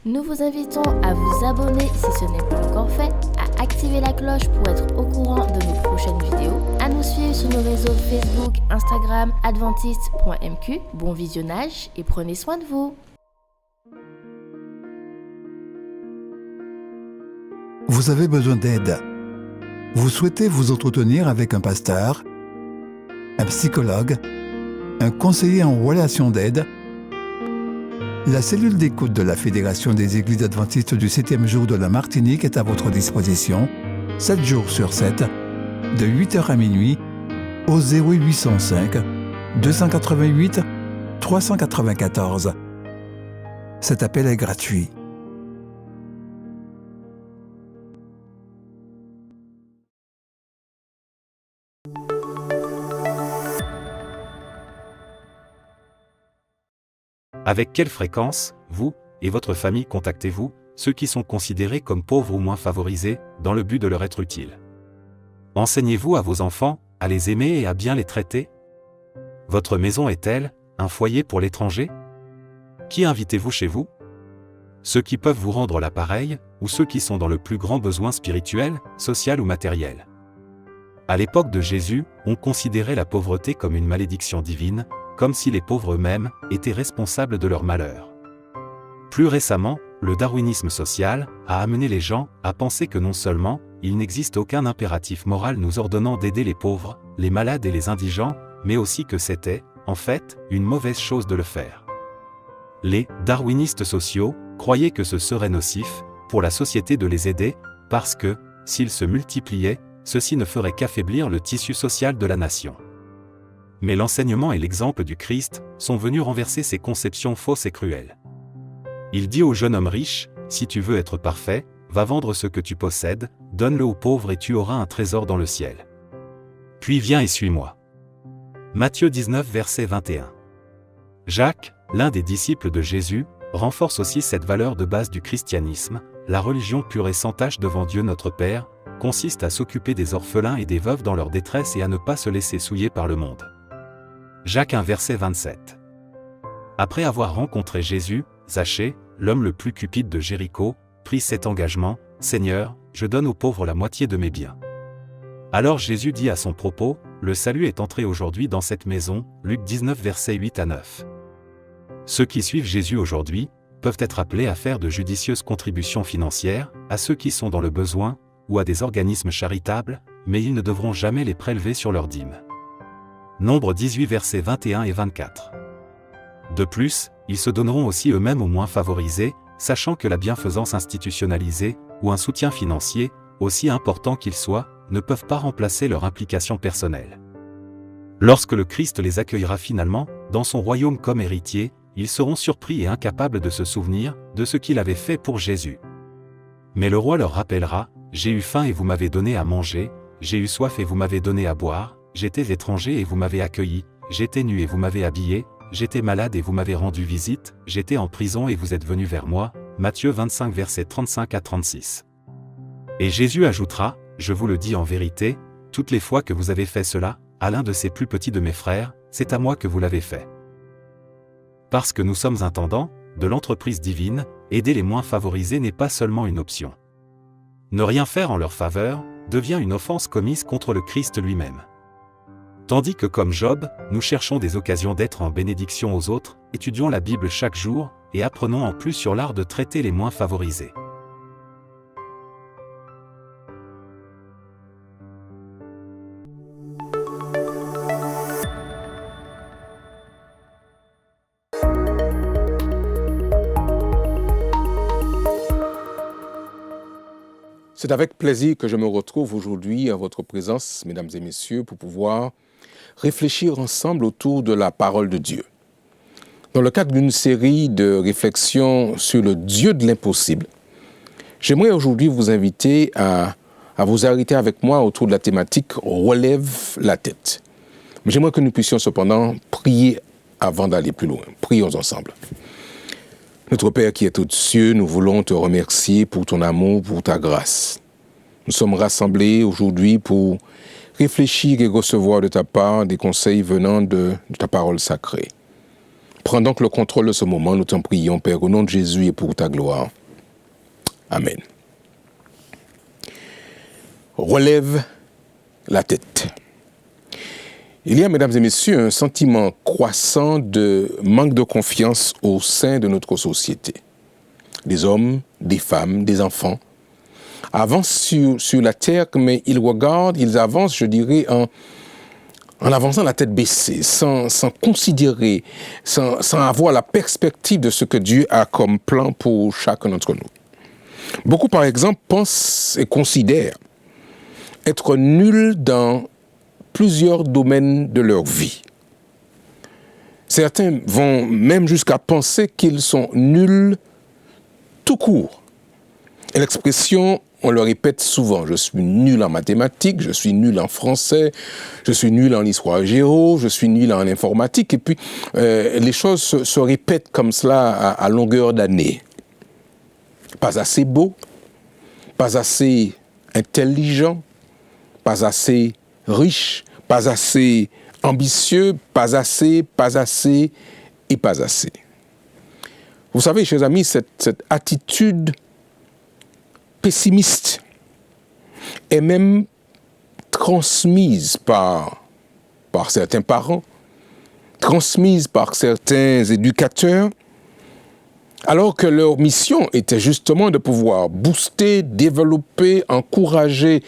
Nous vous invitons à vous abonner si ce n'est pas encore fait, à activer la cloche pour être au courant de nos prochaines vidéos, à nous suivre sur nos réseaux Facebook, Instagram, adventiste.mq. Bon visionnage et prenez soin de vous. Vous avez besoin d'aide. Vous souhaitez vous entretenir avec un pasteur, un psychologue, un conseiller en relation d'aide. La cellule d'écoute de la Fédération des Églises adventistes du 7e jour de la Martinique est à votre disposition, 7 jours sur 7, de 8h à minuit, au 0805 288 394. Cet appel est gratuit. Avec quelle fréquence, vous et votre famille contactez-vous ceux qui sont considérés comme pauvres ou moins favorisés, dans le but de leur être utile? Enseignez-vous à vos enfants à les aimer et à bien les traiter? Votre maison est-elle un foyer pour l'étranger? Qui invitez-vous chez vous? Ceux qui peuvent vous rendre l'appareil, ou ceux qui sont dans le plus grand besoin spirituel, social ou matériel? À l'époque de Jésus, on considérait la pauvreté comme une malédiction divine, comme si les pauvres eux-mêmes étaient responsables de leur malheur. Plus récemment, le darwinisme social a amené les gens à penser que non seulement il n'existe aucun impératif moral nous ordonnant d'aider les pauvres, les malades et les indigents, mais aussi que c'était, en fait, une mauvaise chose de le faire. Les darwinistes sociaux croyaient que ce serait nocif pour la société de les aider, parce que, s'ils se multipliaient, ceci ne ferait qu'affaiblir le tissu social de la nation. Mais l'enseignement et l'exemple du Christ sont venus renverser ces conceptions fausses et cruelles. Il dit au jeune homme riche, « Si tu veux être parfait, va vendre ce que tu possèdes, donne-le aux pauvres et tu auras un trésor dans le ciel. Puis viens et suis-moi. » Matthieu 19 verset 21. Jacques, l'un des disciples de Jésus, renforce aussi cette valeur de base du christianisme. La religion pure et sans tache devant Dieu notre Père consiste à s'occuper des orphelins et des veuves dans leur détresse et à ne pas se laisser souiller par le monde. Jacques 1 verset 27. Après avoir rencontré Jésus, Zachée, l'homme le plus cupide de Jéricho, prit cet engagement, « Seigneur, je donne aux pauvres la moitié de mes biens. » Alors Jésus dit à son propos, « Le salut est entré aujourd'hui dans cette maison. » Luc 19 versets 8 à 9. Ceux qui suivent Jésus aujourd'hui peuvent être appelés à faire de judicieuses contributions financières à ceux qui sont dans le besoin ou à des organismes charitables, mais ils ne devront jamais les prélever sur leur dîme. Nombre 18 versets 21 et 24. De plus, ils se donneront aussi eux-mêmes aux moins favorisés, sachant que la bienfaisance institutionnalisée, ou un soutien financier, aussi important qu'il soit, ne peuvent pas remplacer leur implication personnelle. Lorsque le Christ les accueillera finalement, dans son royaume comme héritiers, ils seront surpris et incapables de se souvenir de ce qu'il avait fait pour Jésus. Mais le roi leur rappellera, « J'ai eu faim et vous m'avez donné à manger, j'ai eu soif et vous m'avez donné à boire, j'étais étranger et vous m'avez accueilli, j'étais nu et vous m'avez habillé, j'étais malade et vous m'avez rendu visite, j'étais en prison et vous êtes venus vers moi. » Matthieu 25 versets 35 à 36. Et Jésus ajoutera, « Je vous le dis en vérité, toutes les fois que vous avez fait cela, à l'un de ces plus petits de mes frères, c'est à moi que vous l'avez fait. » Parce que nous sommes intendants de l'entreprise divine, aider les moins favorisés n'est pas seulement une option. Ne rien faire en leur faveur devient une offense commise contre le Christ lui-même. Tandis que comme Job, nous cherchons des occasions d'être en bénédiction aux autres, étudions la Bible chaque jour, et apprenons en plus sur l'art de traiter les moins favorisés. C'est avec plaisir que je me retrouve aujourd'hui à votre présence, mesdames et messieurs, pour pouvoir réfléchir ensemble autour de la parole de Dieu. Dans le cadre d'une série de réflexions sur le Dieu de l'impossible, j'aimerais aujourd'hui vous inviter à vous arrêter avec moi autour de la thématique « Relève la tête ». Mais j'aimerais que nous puissions cependant prier avant d'aller plus loin. Prions ensemble. Notre Père qui est aux cieux, nous voulons te remercier pour ton amour, pour ta grâce. Nous sommes rassemblés aujourd'hui pour réfléchir et recevoir de ta part des conseils venant de ta parole sacrée. Prends donc le contrôle de ce moment, nous t'en prions, Père, au nom de Jésus et pour ta gloire. Amen. Relève la tête. Il y a, mesdames et messieurs, un sentiment croissant de manque de confiance au sein de notre société. Des hommes, des femmes, des enfants avancent sur la terre, mais ils avancent, je dirais, en avançant la tête baissée, sans considérer, sans avoir la perspective de ce que Dieu a comme plan pour chacun d'entre nous. Beaucoup, par exemple, pensent et considèrent être nuls dans plusieurs domaines de leur vie. Certains vont même jusqu'à penser qu'ils sont nuls tout court. Et l'expression, on le répète souvent, je suis nul en mathématiques, je suis nul en français, je suis nul en histoire géo, je suis nul en informatique, et puis les choses se répètent comme cela à longueur d'année. Pas assez beau, pas assez intelligent, pas assez riche, pas assez ambitieux, pas assez et pas assez. Vous savez, chers amis, cette attitude pessimiste est même transmise par certains parents, transmise par certains éducateurs, alors que leur mission était justement de pouvoir booster, développer, encourager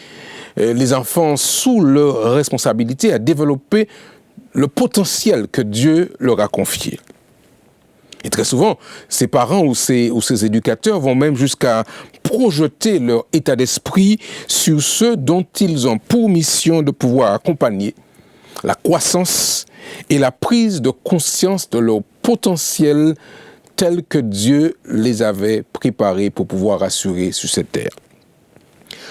les enfants sous leur responsabilité à développer le potentiel que Dieu leur a confié. Et très souvent, ces parents ou ces éducateurs vont même jusqu'à projeter leur état d'esprit sur ceux dont ils ont pour mission de pouvoir accompagner la croissance et la prise de conscience de leur potentiel tel que Dieu les avait préparés pour pouvoir assurer sur cette terre.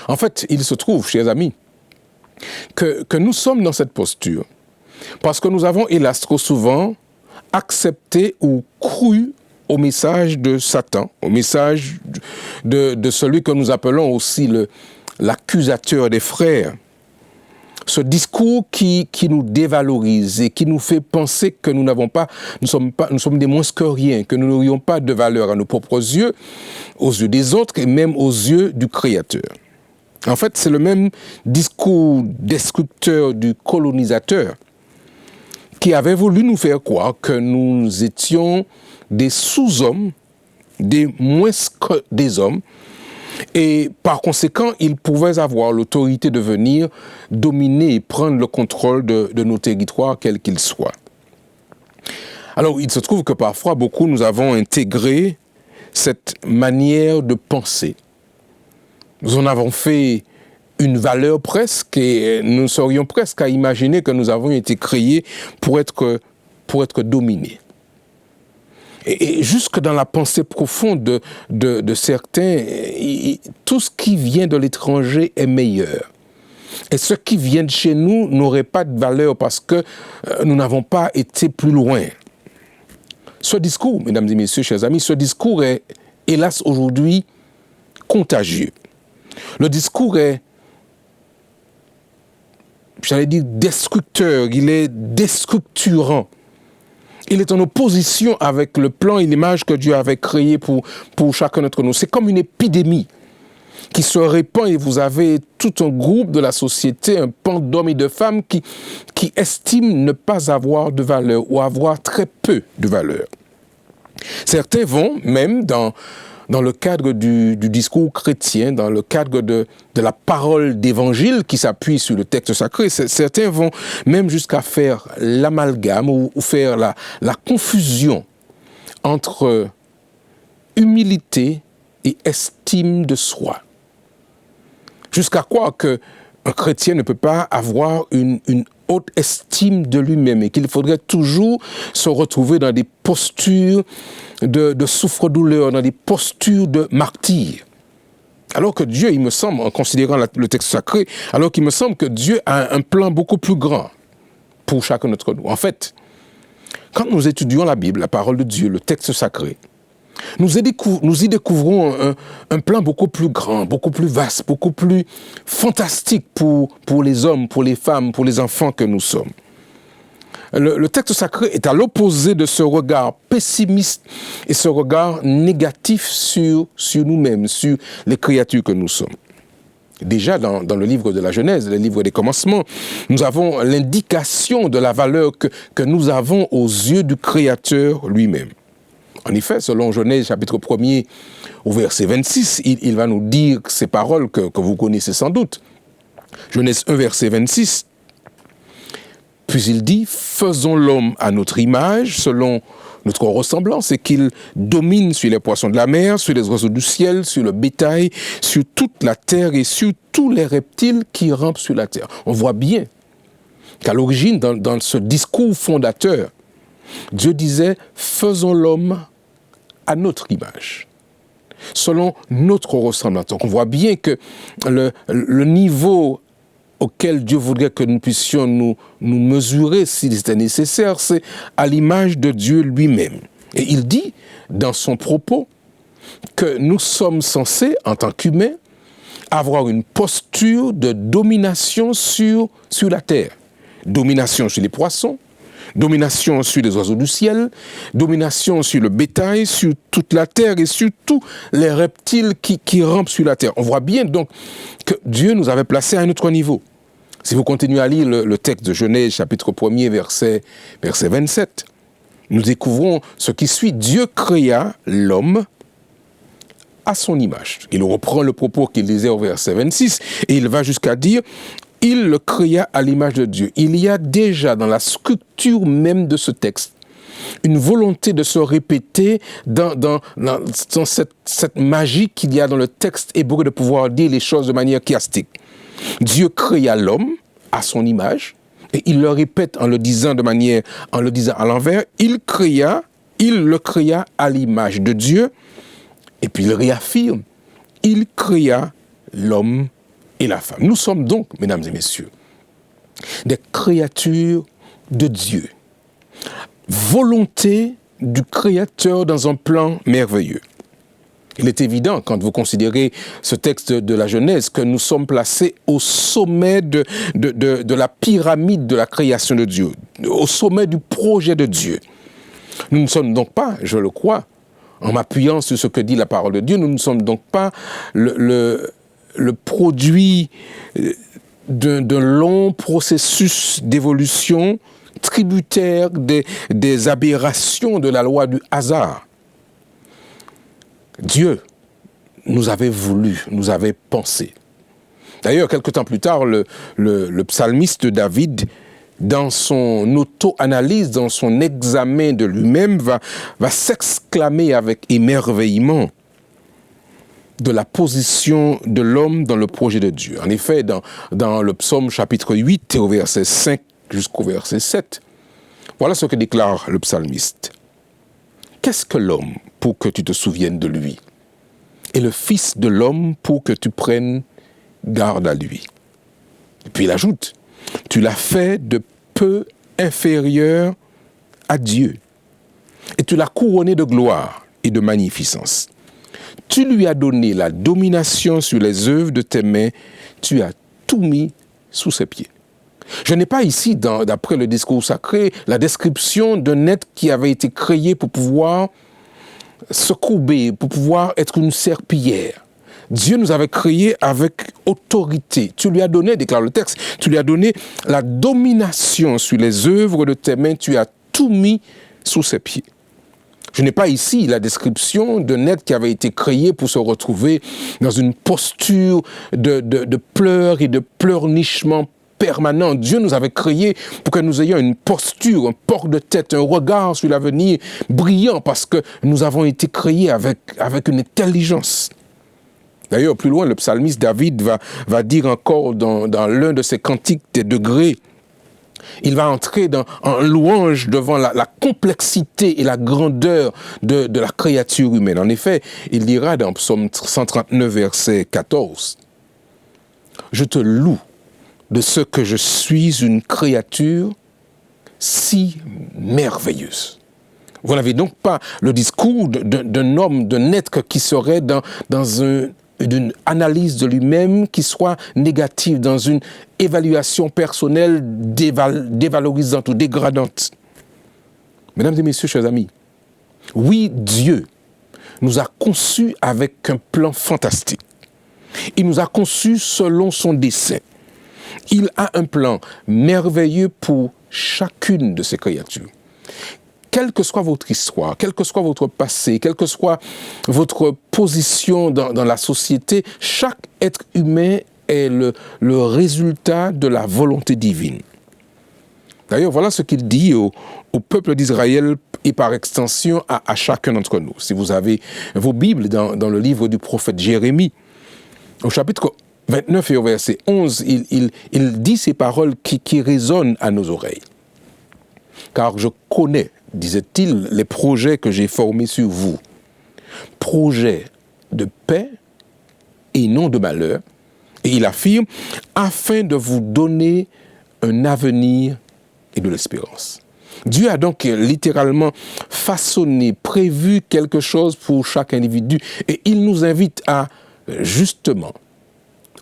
En fait, il se trouve, chers amis, que nous sommes dans cette posture parce que nous avons, hélas, trop souvent accepté ou cru au message de Satan, au message de celui que nous appelons aussi l'accusateur des frères. Ce discours qui nous dévalorise et qui nous fait penser que nous sommes des moins que rien, que nous n'aurions pas de valeur à nos propres yeux, aux yeux des autres et même aux yeux du Créateur. En fait, c'est le même discours destructeur du colonisateur qui avait voulu nous faire croire que nous étions des sous-hommes, des moins que des hommes, et par conséquent, ils pouvaient avoir l'autorité de venir dominer et prendre le contrôle de nos territoires, quels qu'ils soient. Alors, il se trouve que parfois, nous avons intégré cette manière de penser. Nous en avons fait une valeur presque, et nous serions presque à imaginer que nous avons été créés pour être dominés. Et jusque dans la pensée profonde de certains, tout ce qui vient de l'étranger est meilleur. Et ce qui vient de chez nous n'aurait pas de valeur parce que nous n'avons pas été plus loin. Ce discours, mesdames et messieurs, chers amis, ce discours est, hélas, aujourd'hui, contagieux. Le discours est, j'allais dire, destructeur, il est déstructurant. Il est en opposition avec le plan et l'image que Dieu avait créé pour chacun d'entre nous. C'est comme une épidémie qui se répand et vous avez tout un groupe de la société, un pan d'hommes et de femmes qui estiment ne pas avoir de valeur ou avoir très peu de valeur. Certains vont même dans le cadre du discours chrétien, dans le cadre de la parole d'évangile qui s'appuie sur le texte sacré, certains vont même jusqu'à faire l'amalgame ou faire la confusion entre humilité et estime de soi. Jusqu'à croire qu'un chrétien ne peut pas avoir une haute estime de lui-même et qu'il faudrait toujours se retrouver dans des postures de souffre-douleur, dans des postures de martyr. Alors que Dieu, il me semble, en considérant le texte sacré, alors qu'il me semble que Dieu a un plan beaucoup plus grand pour chacun d'entre nous. En fait, quand nous étudions la Bible, la parole de Dieu, le texte sacré, nous y découvrons un plan beaucoup plus grand, beaucoup plus vaste, beaucoup plus fantastique pour les hommes, pour les femmes, pour les enfants que nous sommes. le texte sacré est à l'opposé de ce regard pessimiste et ce regard négatif sur nous-mêmes, sur les créatures que nous sommes. Déjà, dans le livre de la Genèse, le livre des commencements, nous avons l'indication de la valeur que nous avons aux yeux du Créateur lui-même. En effet, selon Genèse chapitre 1er au verset 26, il va nous dire ces paroles que vous connaissez sans doute. Genèse 1, verset 26. Puis il dit, faisons l'homme à notre image, selon notre ressemblance, et qu'il domine sur les poissons de la mer, sur les oiseaux du ciel, sur le bétail, sur toute la terre et sur tous les reptiles qui rampent sur la terre. On voit bien qu'à l'origine, dans ce discours fondateur, Dieu disait, faisons l'homme à notre image, selon notre ressemblance. Donc on voit bien que le niveau auquel Dieu voudrait que nous puissions nous mesurer s'il était nécessaire, c'est à l'image de Dieu lui-même. Et il dit, dans son propos, que nous sommes censés, en tant qu'humains, avoir une posture de domination sur la terre. Domination sur les poissons, domination sur les oiseaux du ciel, domination sur le bétail, sur toute la terre et sur tous les reptiles qui rampent sur la terre. On voit bien donc que Dieu nous avait placés à un autre niveau. Si vous continuez à lire le texte de Genèse, chapitre 1er, verset 27, nous découvrons ce qui suit. Dieu créa l'homme à son image. Il reprend le propos qu'il disait au verset 26 et il va jusqu'à dire « Il le créa à l'image de Dieu ». Il y a déjà dans la structure même de ce texte une volonté de se répéter dans cette magie qu'il y a dans le texte hébreu de pouvoir dire les choses de manière chiastique. Dieu créa l'homme à son image, et il le répète en le disant à l'envers, il le créa à l'image de Dieu, et puis il réaffirme, il créa l'homme et la femme. Nous sommes donc, mesdames et messieurs, des créatures de Dieu. Volonté du Créateur dans un plan merveilleux. Il est évident, quand vous considérez ce texte de la Genèse, que nous sommes placés au sommet de la pyramide de la création de Dieu, au sommet du projet de Dieu. Nous ne sommes donc pas, je le crois, en m'appuyant sur ce que dit la parole de Dieu, nous ne sommes donc pas le produit d'un long processus d'évolution tributaire des aberrations de la loi du hasard. Dieu nous avait voulu, nous avait pensé. D'ailleurs, quelque temps plus tard, le psalmiste David, dans son auto-analyse, dans son examen de lui-même, va s'exclamer avec émerveillement de la position de l'homme dans le projet de Dieu. En effet, dans le psaume chapitre 8, au verset 5 jusqu'au verset 7, voilà ce que déclare le psalmiste. Qu'est-ce que l'homme pour que tu te souviennes de lui, et le Fils de l'homme pour que tu prennes garde à lui. Et puis il ajoute, tu l'as fait de peu inférieur à Dieu, et tu l'as couronné de gloire et de magnificence. Tu lui as donné la domination sur les œuvres de tes mains, tu as tout mis sous ses pieds. Je n'ai pas ici, d'après le discours sacré, la description d'un être qui avait été créé pour pouvoir se courber, pour pouvoir être une serpillière. Dieu nous avait créés avec autorité. Tu lui as donné, déclare le texte, tu lui as donné la domination sur les œuvres de tes mains, tu as tout mis sous ses pieds. Je n'ai pas ici la description d'un être qui avait été créé pour se retrouver dans une posture de pleurs et de pleurnichement permanent. Dieu nous avait créés pour que nous ayons une posture, un port de tête, un regard sur l'avenir brillant, parce que nous avons été créés avec une intelligence. D'ailleurs, plus loin, le psalmiste David va dire encore dans l'un de ses cantiques des degrés, il va entrer en louange devant la complexité et la grandeur de la créature humaine. En effet, il dira dans Psaume 139, verset 14, « Je te loue de ce que je suis une créature si merveilleuse. » Vous n'avez donc pas le discours d'un homme, d'un être qui serait dans d'une analyse de lui-même qui soit négative, dans une évaluation personnelle dévalorisante ou dégradante. Mesdames et messieurs, chers amis, oui, Dieu nous a conçus avec un plan fantastique. Il nous a conçus selon son dessein. Il a un plan merveilleux pour chacune de ses créatures. Quelle que soit votre histoire, quel que soit votre passé, quelle que soit votre position dans la société, chaque être humain est le résultat de la volonté divine. D'ailleurs, voilà ce qu'il dit au peuple d'Israël et par extension à chacun d'entre nous. Si vous avez vos Bibles dans le livre du prophète Jérémie, au chapitre 29 et au verset 11, il dit ces paroles qui résonnent à nos oreilles. « Car je connais, disait-il, les projets que j'ai formés sur vous, projets de paix et non de malheur. » Et il affirme, afin de vous donner un avenir et de l'espérance. Dieu a donc littéralement façonné, prévu quelque chose pour chaque individu et il nous invite à, justement,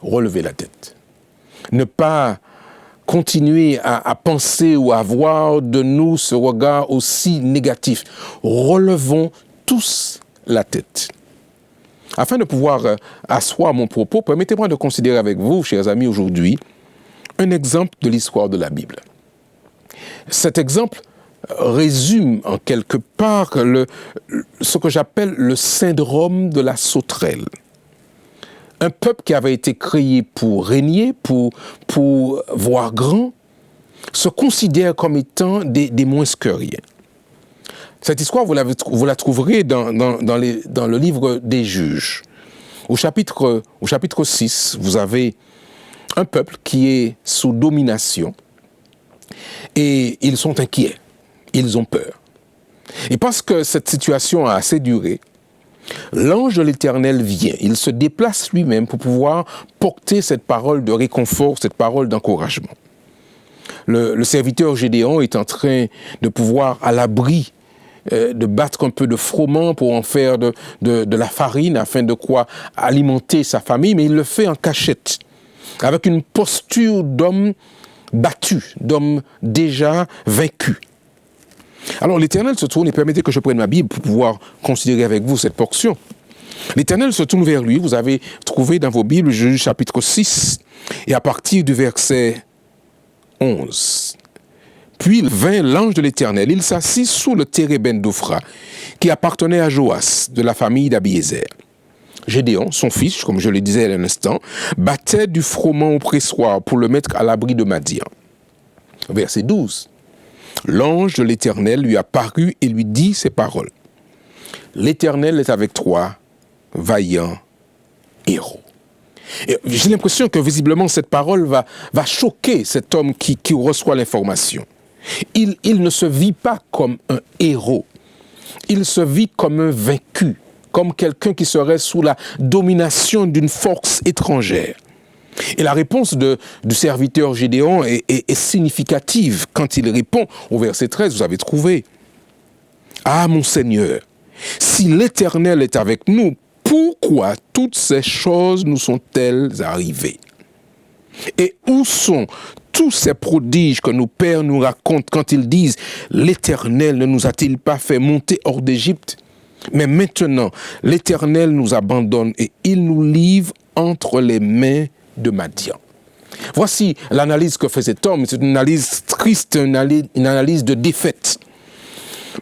relever la tête. Ne pas continuer à penser ou à voir de nous ce regard aussi négatif. Relevons tous la tête. Afin de pouvoir asseoir mon propos, permettez-moi de considérer avec vous, chers amis, aujourd'hui, un exemple de l'histoire de la Bible. Cet exemple résume en quelque part ce que j'appelle le syndrome de la sauterelle. Un peuple qui avait été créé pour régner, pour voir grand, se considère comme étant des moins que rien. Cette histoire, vous la trouverez dans le livre des Juges. Au chapitre 6, vous avez un peuple qui est sous domination et ils sont inquiets, ils ont peur. Et parce que cette situation a assez duré, l'ange de l'Éternel vient, il se déplace lui-même pour pouvoir porter cette parole de réconfort, cette parole d'encouragement. Le serviteur Gédéon est en train de pouvoir, à l'abri, de battre un peu de froment pour en faire de la farine, afin de quoi alimenter sa famille, mais il le fait en cachette, avec une posture d'homme battu, d'homme déjà vaincu. Alors l'Éternel se tourne, et permettez que je prenne ma Bible pour pouvoir considérer avec vous cette portion. L'Éternel se tourne vers lui, vous avez trouvé dans vos Bibles Juge chapitre 6, et à partir du verset 11. Puis vint l'ange de l'Éternel, il s'assit sous le térébinthe d'Ophra, qui appartenait à Joas, de la famille d'Abiézer. Gédéon, son fils, comme je le disais à l'instant, battait du froment au pressoir pour le mettre à l'abri de Madian. Verset 12. L'ange de l'Éternel lui apparut et lui dit ces paroles. L'Éternel est avec toi, vaillant héros. Et j'ai l'impression que visiblement cette parole va choquer cet homme qui reçoit l'information. Il ne se vit pas comme un héros. Il se vit comme un vaincu, comme quelqu'un qui serait sous la domination d'une force étrangère. Et la réponse du serviteur Gédéon est significative quand il répond au verset 13, vous avez trouvé. « Ah, mon Seigneur, si l'Éternel est avec nous, pourquoi toutes ces choses nous sont-elles arrivées? Et où sont tous ces prodiges que nos pères nous racontent quand ils disent « L'Éternel ne nous a-t-il pas fait monter hors d'Égypte? Mais maintenant, l'Éternel nous abandonne et il nous livre entre les mains de Madian. » Voici l'analyse que fait cet homme. C'est une analyse triste, une analyse de défaite.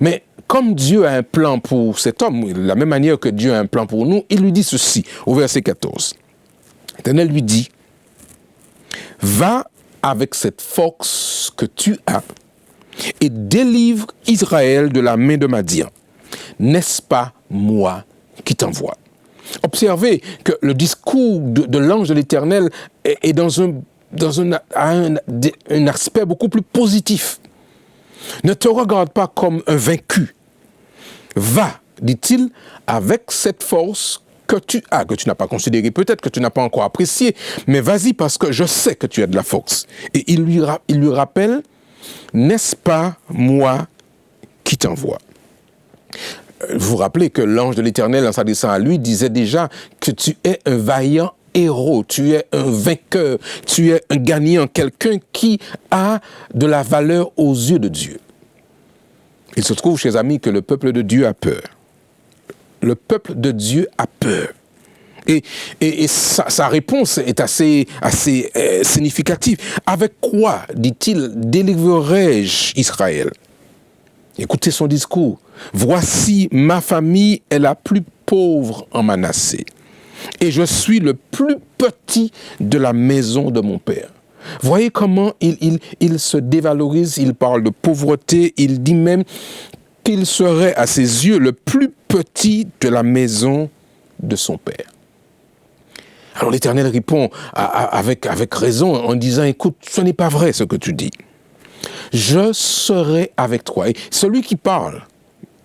Mais comme Dieu a un plan pour cet homme, de la même manière que Dieu a un plan pour nous, il lui dit ceci, au verset 14. L'Éternel lui dit, « Va avec cette force que tu as et délivre Israël de la main de Madian. N'est-ce pas moi qui t'envoie ?» Observez que le discours de l'ange de l'Éternel est dans un aspect beaucoup plus positif. Ne te regarde pas comme un vaincu. Va, dit-il, avec cette force que tu as, que tu n'as pas considérée, peut-être que tu n'as pas encore appréciée, mais vas-y parce que je sais que tu as de la force. Et il lui rappelle, n'est-ce pas moi qui t'envoie? Vous vous rappelez que l'ange de l'Éternel, en s'adressant à lui, disait déjà que tu es un vaillant héros, tu es un vainqueur, tu es un gagnant, quelqu'un qui a de la valeur aux yeux de Dieu. Il se trouve, chers amis, que le peuple de Dieu a peur. Le peuple de Dieu a peur. Et sa réponse est assez significative. Avec quoi, dit-il, délivrerai-je Israël? Écoutez son discours. Voici, ma famille est la plus pauvre en Manassé, et je suis le plus petit de la maison de mon père. Voyez comment il se dévalorise, il parle de pauvreté, il dit même qu'il serait à ses yeux le plus petit de la maison de son père. Alors l'Éternel répond avec raison en disant, écoute, ce n'est pas vrai ce que tu dis. Je serai avec toi. Et celui qui parle,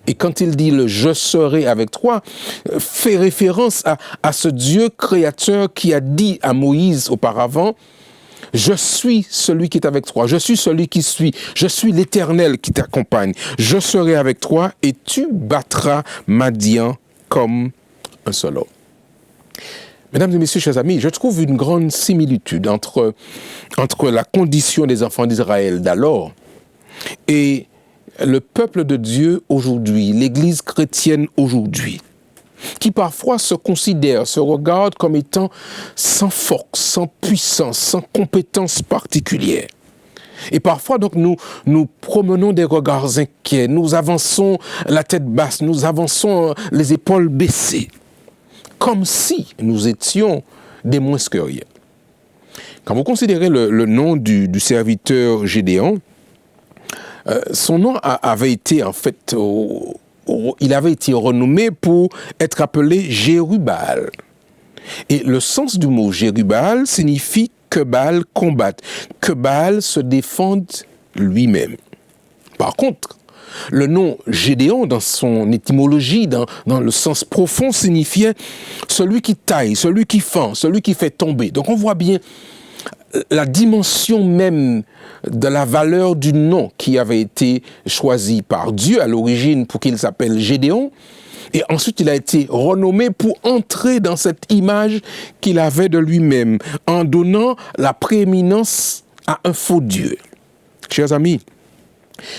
et quand il dit le « je serai avec toi », fait référence à ce Dieu créateur qui a dit à Moïse auparavant, « Je suis celui qui est avec toi, je suis celui qui suis, je suis l'Éternel qui t'accompagne, je serai avec toi et tu battras Madian comme un seul homme. » Mesdames et messieurs, chers amis, je trouve une grande similitude entre la condition des enfants d'Israël d'alors et le peuple de Dieu aujourd'hui, l'Église chrétienne aujourd'hui, qui parfois se considère, se regarde comme étant sans force, sans puissance, sans compétence particulière. Et parfois, donc, nous promenons des regards inquiets, nous avançons la tête basse, nous avançons les épaules baissées, comme si nous étions des moins que rien. Quand vous considérez le nom du serviteur Gédéon, son nom avait été en fait, il avait été renommé pour être appelé Jérubbaal. Et le sens du mot Jérubbaal signifie que Baal combatte, que Baal se défende lui-même. Par contre, le nom Gédéon, dans son étymologie, dans le sens profond, signifiait celui qui taille, celui qui fend, celui qui fait tomber. Donc on voit bien la dimension même de la valeur du nom qui avait été choisi par Dieu à l'origine pour qu'il s'appelle Gédéon. Et ensuite, il a été renommé pour entrer dans cette image qu'il avait de lui-même, en donnant la prééminence à un faux Dieu. Chers amis,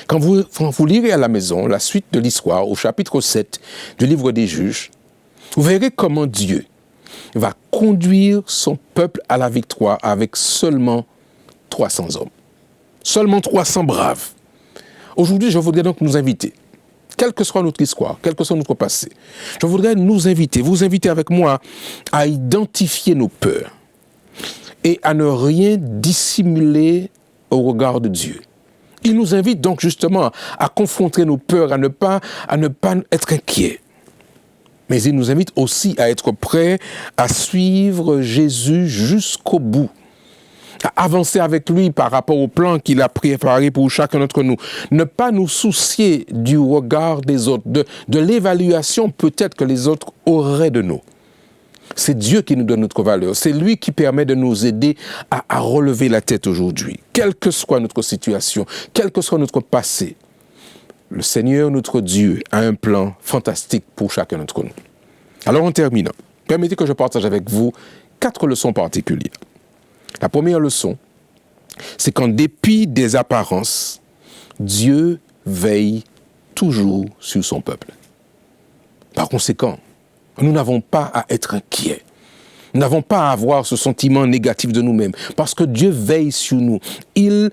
quand vous lirez à la maison la suite de l'histoire au chapitre 7 du livre des Juges, vous verrez comment Dieu va conduire son peuple à la victoire avec seulement 300 hommes. Seulement 300 braves. Aujourd'hui, je voudrais donc nous inviter, quelle que soit notre histoire, quel que soit notre passé, je voudrais vous inviter avec moi à identifier nos peurs et à ne rien dissimuler au regard de Dieu. Il nous invite donc justement à confronter nos peurs, à ne pas être inquiets. Mais il nous invite aussi à être prêts à suivre Jésus jusqu'au bout, à avancer avec lui par rapport au plan qu'il a préparé pour chacun d'entre nous. Ne pas nous soucier du regard des autres, de l'évaluation peut-être que les autres auraient de nous. C'est Dieu qui nous donne notre valeur. C'est lui qui permet de nous aider à relever la tête aujourd'hui. Quelle que soit notre situation, quel que soit notre passé, le Seigneur, notre Dieu, a un plan fantastique pour chacun d'entre nous. Alors en terminant, permettez que je partage avec vous 4 leçons particulières. La première leçon, c'est qu'en dépit des apparences, Dieu veille toujours sur son peuple. Par conséquent, nous n'avons pas à être inquiets. Nous n'avons pas à avoir ce sentiment négatif de nous-mêmes, parce que Dieu veille sur nous. Il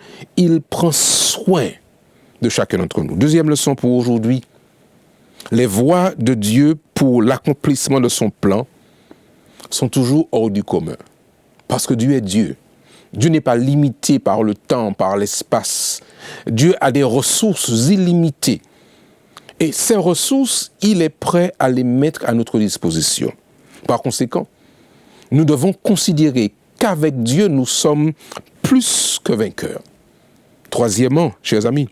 prend soin de chacun d'entre nous. Deuxième leçon pour aujourd'hui, les voies de Dieu pour l'accomplissement de son plan sont toujours hors du commun. Parce que Dieu est Dieu. Dieu n'est pas limité par le temps, par l'espace. Dieu a des ressources illimitées. Et ces ressources, il est prêt à les mettre à notre disposition. Par conséquent, nous devons considérer qu'avec Dieu, nous sommes plus que vainqueurs. Troisièmement, chers amis,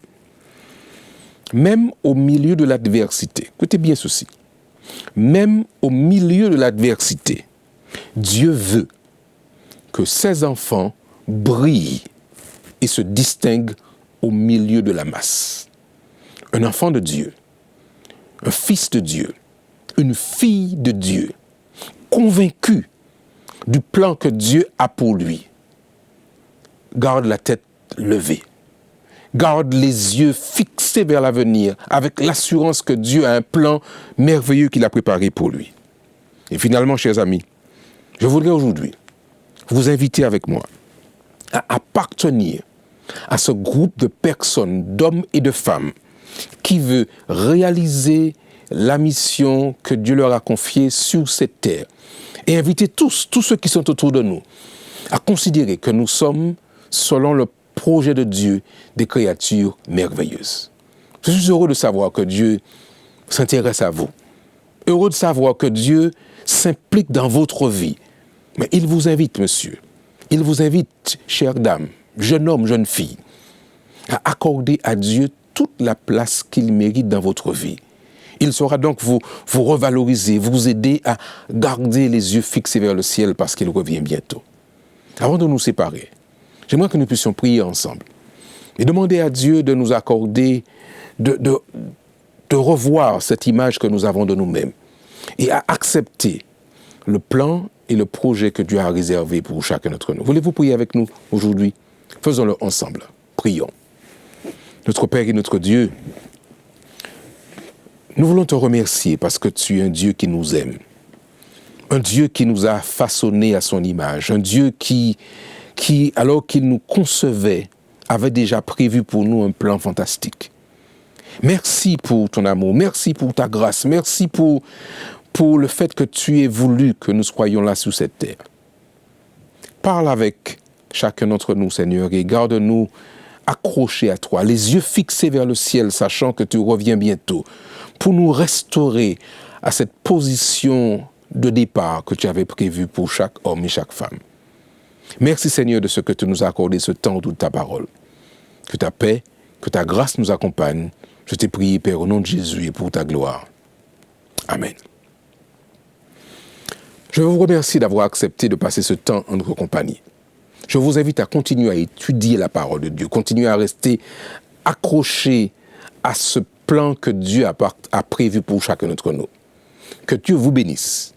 même au milieu de l'adversité, écoutez bien ceci, même au milieu de l'adversité, Dieu veut que ses enfants brillent et se distinguent au milieu de la masse. Un enfant de Dieu un fils de Dieu, une fille de Dieu, convaincu du plan que Dieu a pour lui, garde la tête levée. Garde les yeux fixés vers l'avenir avec l'assurance que Dieu a un plan merveilleux qu'il a préparé pour lui. Et finalement, chers amis, je voudrais aujourd'hui vous inviter avec moi à appartenir à ce groupe de personnes, d'hommes et de femmes qui veut réaliser la mission que Dieu leur a confiée sur cette terre et inviter tous ceux qui sont autour de nous à considérer que nous sommes, selon le projet de Dieu, des créatures merveilleuses. Je suis heureux de savoir que Dieu s'intéresse à vous. Heureux de savoir que Dieu s'implique dans votre vie. Mais il vous invite, monsieur, il vous invite, chère dame, jeune homme, jeune fille, à accorder à Dieu toute la place qu'il mérite dans votre vie. Il saura donc vous revaloriser, vous aider à garder les yeux fixés vers le ciel parce qu'il revient bientôt. Avant de nous séparer, j'aimerais que nous puissions prier ensemble et demander à Dieu de nous accorder, de revoir cette image que nous avons de nous-mêmes et à accepter le plan et le projet que Dieu a réservé pour chacun d'entre nous. Voulez-vous prier avec nous aujourd'hui? Faisons-le ensemble. Prions. Notre Père et notre Dieu, nous voulons te remercier parce que tu es un Dieu qui nous aime, un Dieu qui nous a façonnés à son image, un Dieu qui alors qu'il nous concevait, avait déjà prévu pour nous un plan fantastique. Merci pour ton amour, merci pour ta grâce, merci pour le fait que tu aies voulu que nous soyons là sur cette terre. Parle avec chacun d'entre nous, Seigneur, et garde-nous accrochés à toi, les yeux fixés vers le ciel, sachant que tu reviens bientôt, pour nous restaurer à cette position de départ que tu avais prévue pour chaque homme et chaque femme. Merci Seigneur de ce que tu nous as accordé ce temps de ta parole. Que ta paix, que ta grâce nous accompagne. Je t'ai prié, Père, au nom de Jésus et pour ta gloire. Amen. Je vous remercie d'avoir accepté de passer ce temps en notre compagnie. Je vous invite à continuer à étudier la parole de Dieu, continuer à rester accroché à ce plan que Dieu a prévu pour chacun d'entre nous. Que Dieu vous bénisse.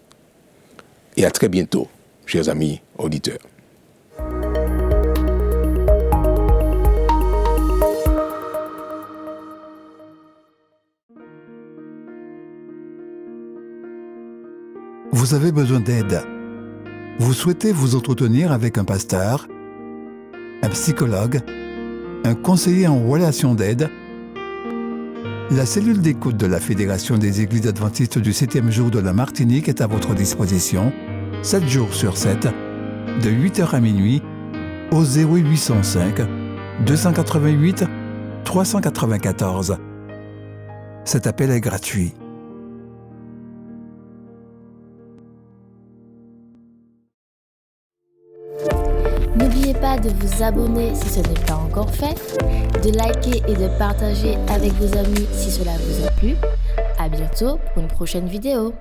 Et à très bientôt, chers amis auditeurs. Vous avez besoin d'aide. Vous souhaitez vous entretenir avec un pasteur, un psychologue, un conseiller en relation d'aide. La cellule d'écoute de la Fédération des Églises adventistes du 7e jour de la Martinique est à votre disposition, 7 jours sur 7, de 8h à minuit, au 0805 288 394. Cet appel est gratuit. N'oubliez pas de vous abonner si ce n'est pas encore fait, de liker et de partager avec vos amis si cela vous a plu. À bientôt pour une prochaine vidéo.